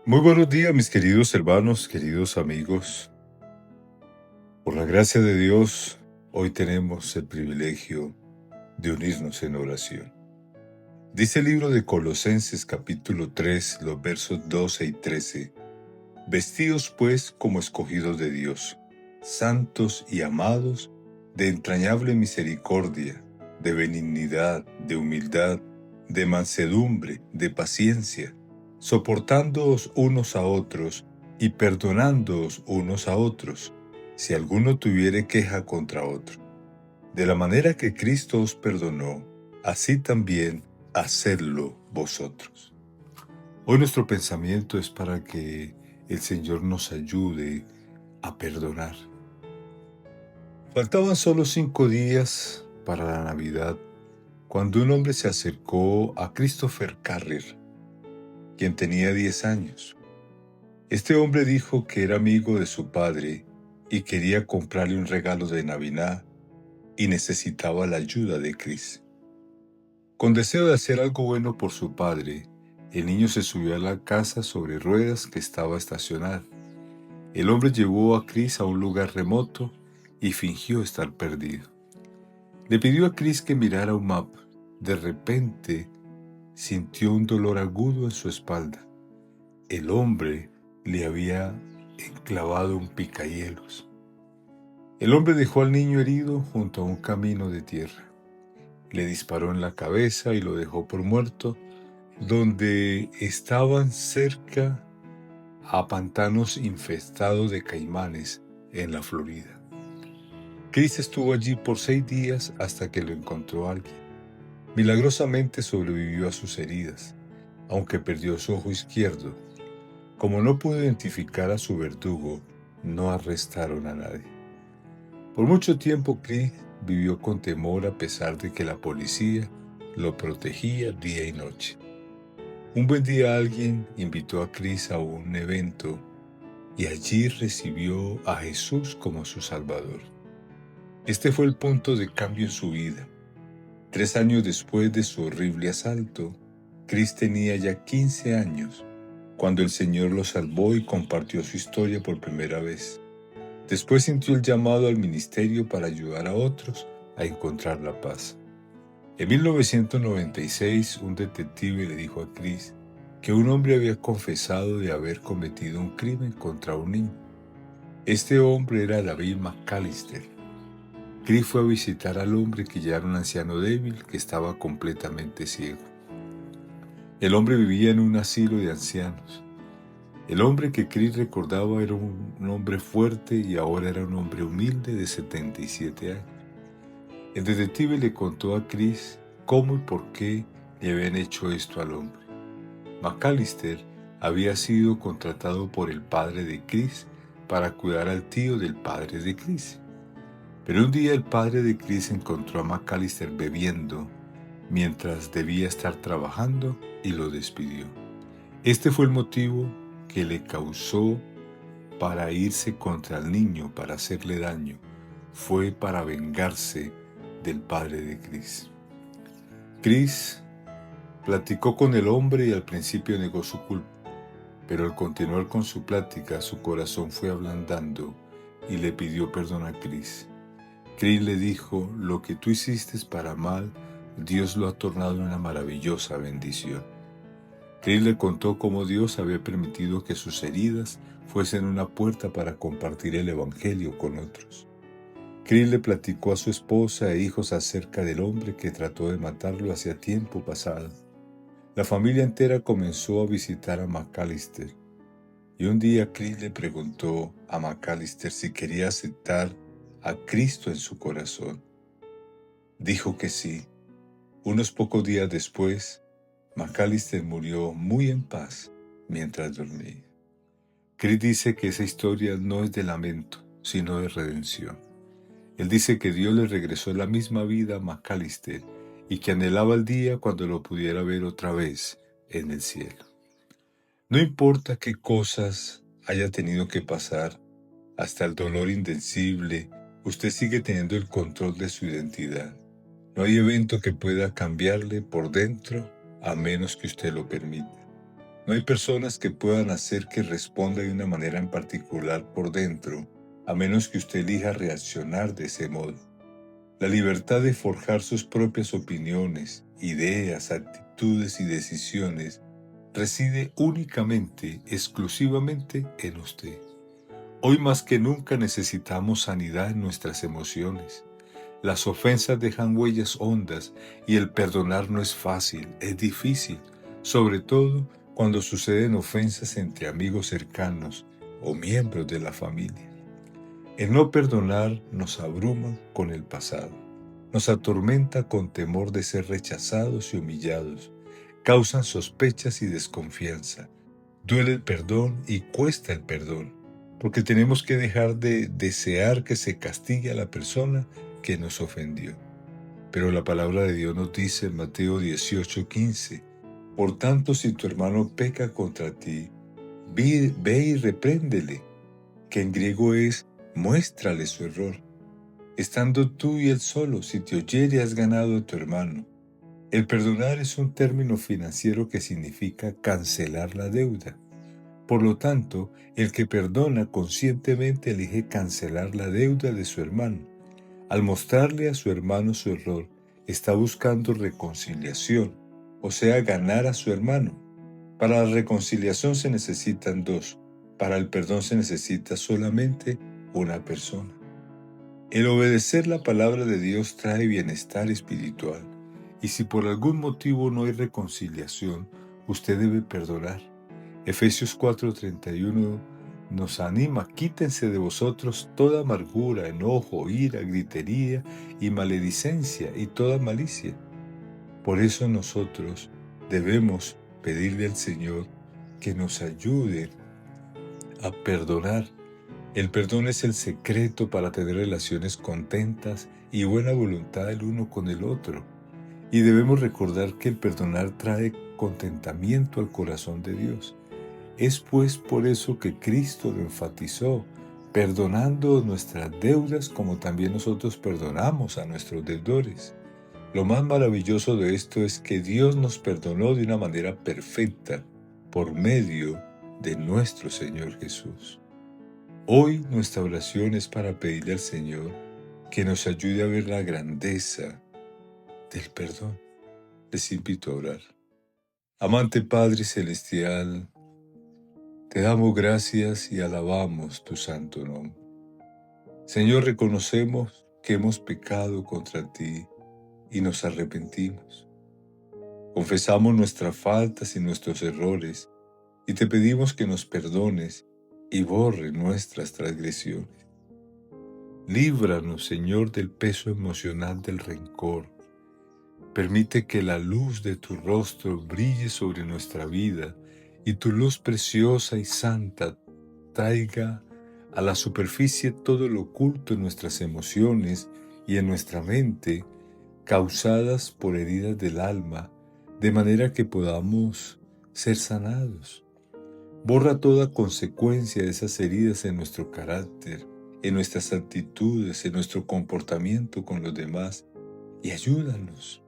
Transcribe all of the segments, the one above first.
Muy buenos días, mis queridos hermanos, queridos amigos. Por la gracia de Dios, hoy tenemos el privilegio de unirnos en oración. Dice el libro de Colosenses capítulo 3, los versos 12 y 13. Vestíos pues como escogidos de Dios, santos y amados, de entrañable misericordia, de benignidad, de humildad, de mansedumbre, de paciencia, soportándoos unos a otros y perdonándoos unos a otros, si alguno tuviere queja contra otro. De la manera que Cristo os perdonó, así también hacedlo vosotros. Hoy nuestro pensamiento es para que el Señor nos ayude a perdonar. Faltaban solo 5 días para la Navidad cuando un hombre se acercó a Christopher Carrer, quien tenía 10 años. Este hombre dijo que era amigo de su padre y quería comprarle un regalo de Navidad y necesitaba la ayuda de Chris. Con deseo de hacer algo bueno por su padre, el niño se subió a la casa sobre ruedas que estaba estacionada. El hombre llevó a Chris a un lugar remoto y fingió estar perdido. Le pidió a Chris que mirara un mapa. De repente, sintió un dolor agudo en su espalda. El hombre le había enclavado un picahielos. El hombre dejó al niño herido junto a un camino de tierra. Le disparó en la cabeza y lo dejó por muerto, donde estaban cerca a pantanos infestados de caimanes en la Florida. Chris estuvo allí por 6 días hasta que lo encontró alguien. Milagrosamente sobrevivió a sus heridas, aunque perdió su ojo izquierdo. Como no pudo identificar a su verdugo, no arrestaron a nadie. Por mucho tiempo Chris vivió con temor a pesar de que la policía lo protegía día y noche. Un buen día alguien invitó a Chris a un evento y allí recibió a Jesús como su Salvador. Este fue el punto de cambio en su vida. 3 años después de su horrible asalto, Chris tenía ya 15 años cuando el Señor lo salvó y compartió su historia por primera vez. Después sintió el llamado al ministerio para ayudar a otros a encontrar la paz. En 1996, un detective le dijo a Chris que un hombre había confesado de haber cometido un crimen contra un niño. Este hombre era David McAllister. Chris fue a visitar al hombre que ya era un anciano débil que estaba completamente ciego. El hombre vivía en un asilo de ancianos. El hombre que Chris recordaba era un hombre fuerte y ahora era un hombre humilde de 77 años. El detective le contó a Chris cómo y por qué le habían hecho esto al hombre. McAllister había sido contratado por el padre de Chris para cuidar al tío del padre de Chris. Pero un día el padre de Chris encontró a McAllister bebiendo mientras debía estar trabajando y lo despidió. Este fue el motivo que le causó para irse contra el niño, para hacerle daño. Fue para vengarse del padre de Chris. Chris platicó con el hombre y al principio negó su culpa, pero al continuar con su plática su corazón fue ablandando y le pidió perdón a Chris. Chris le dijo: lo que tú hiciste para mal, Dios lo ha tornado en una maravillosa bendición. Chris le contó cómo Dios había permitido que sus heridas fuesen una puerta para compartir el evangelio con otros. Chris le platicó a su esposa e hijos acerca del hombre que trató de matarlo hacía tiempo pasado. La familia entera comenzó a visitar a McAllister, y un día Chris le preguntó a McAllister si quería aceptar a Cristo en su corazón. Dijo que sí. Unos pocos días después, McAllister murió muy en paz mientras dormía. Chris dice que esa historia no es de lamento, sino de redención. Él dice que Dios le regresó la misma vida a McAllister y que anhelaba el día cuando lo pudiera ver otra vez en el cielo. No importa qué cosas haya tenido que pasar, hasta el dolor indecible, usted sigue teniendo el control de su identidad. No hay evento que pueda cambiarle por dentro a menos que usted lo permita. No hay personas que puedan hacer que responda de una manera en particular por dentro, a menos que usted elija reaccionar de ese modo. La libertad de forjar sus propias opiniones, ideas, actitudes y decisiones reside únicamente, exclusivamente en usted. Hoy más que nunca necesitamos sanidad en nuestras emociones. Las ofensas dejan huellas hondas y el perdonar no es fácil, es difícil, sobre todo cuando suceden ofensas entre amigos cercanos o miembros de la familia. El no perdonar nos abruma con el pasado, nos atormenta con temor de ser rechazados y humillados, causan sospechas y desconfianza. Duele el perdón y cuesta el perdón, porque tenemos que dejar de desear que se castigue a la persona que nos ofendió. Pero la palabra de Dios nos dice en Mateo 18:15, por tanto, si tu hermano peca contra ti, ve y repréndele, que en griego es muéstrale su error. Estando tú y él solo, si te oyere has ganado a tu hermano. El perdonar es un término financiero que significa cancelar la deuda. Por lo tanto, el que perdona conscientemente elige cancelar la deuda de su hermano. Al mostrarle a su hermano su error, está buscando reconciliación, o sea, ganar a su hermano. Para la reconciliación se necesitan dos, para el perdón se necesita solamente una persona. El obedecer la palabra de Dios trae bienestar espiritual, y si por algún motivo no hay reconciliación, usted debe perdonar. Efesios 4:31 nos anima: quítense de vosotros toda amargura, enojo, ira, gritería y maledicencia y toda malicia. Por eso nosotros debemos pedirle al Señor que nos ayude a perdonar. El perdón es el secreto para tener relaciones contentas y buena voluntad el uno con el otro. Y debemos recordar que el perdonar trae contentamiento al corazón de Dios. Es pues por eso que Cristo lo enfatizó, perdonando nuestras deudas como también nosotros perdonamos a nuestros deudores. Lo más maravilloso de esto es que Dios nos perdonó de una manera perfecta por medio de nuestro Señor Jesús. Hoy nuestra oración es para pedirle al Señor que nos ayude a ver la grandeza del perdón. Les invito a orar. Amante Padre Celestial, te damos gracias y alabamos tu santo nombre. Señor, reconocemos que hemos pecado contra ti y nos arrepentimos. Confesamos nuestras faltas y nuestros errores y te pedimos que nos perdones y borre nuestras transgresiones. Líbranos, Señor, del peso emocional del rencor. Permite que la luz de tu rostro brille sobre nuestra vida y tu luz preciosa y santa traiga a la superficie todo lo oculto en nuestras emociones y en nuestra mente, causadas por heridas del alma, de manera que podamos ser sanados. Borra toda consecuencia de esas heridas en nuestro carácter, en nuestras actitudes, en nuestro comportamiento con los demás, y ayúdanos.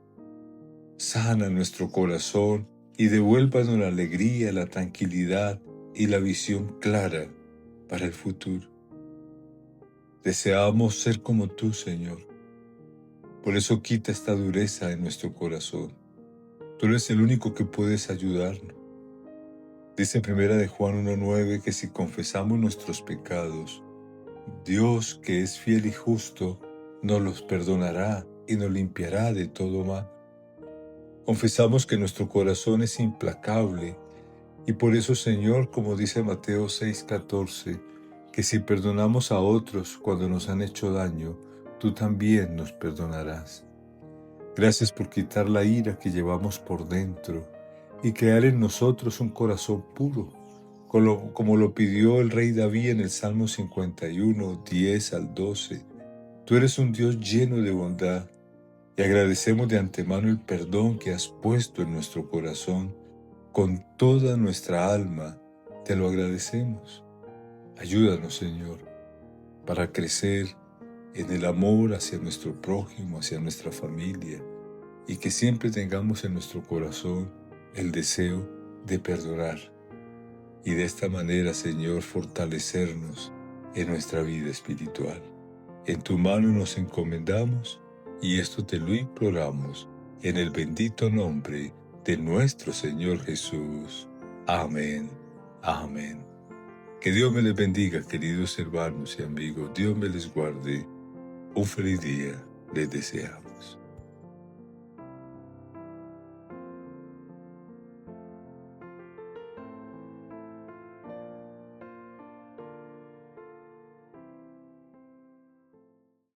Sana nuestro corazón y devuélvanos la alegría, la tranquilidad y la visión clara para el futuro. Deseamos ser como tú, Señor. Por eso quita esta dureza de nuestro corazón. Tú eres el único que puedes ayudarnos. Dice en 1 de Juan 1:9 que si confesamos nuestros pecados, Dios, que es fiel y justo, nos los perdonará y nos limpiará de todo mal. Confesamos que nuestro corazón es implacable y por eso, Señor, como dice Mateo 6:14, que si perdonamos a otros cuando nos han hecho daño, tú también nos perdonarás. Gracias por quitar la ira que llevamos por dentro y crear en nosotros un corazón puro, como lo pidió el rey David en el Salmo 51, 10 al 12. Tú eres un Dios lleno de bondad y agradecemos de antemano el perdón que has puesto en nuestro corazón. Con toda nuestra alma te lo agradecemos. Ayúdanos, Señor, para crecer en el amor hacia nuestro prójimo, hacia nuestra familia, y que siempre tengamos en nuestro corazón el deseo de perdonar y de esta manera, Señor, fortalecernos en nuestra vida espiritual. En tu mano nos encomendamos y esto te lo imploramos en el bendito nombre de nuestro Señor Jesús. Amén. Amén. Que Dios me les bendiga, queridos hermanos y amigos. Dios me les guarde. Un feliz día les deseamos.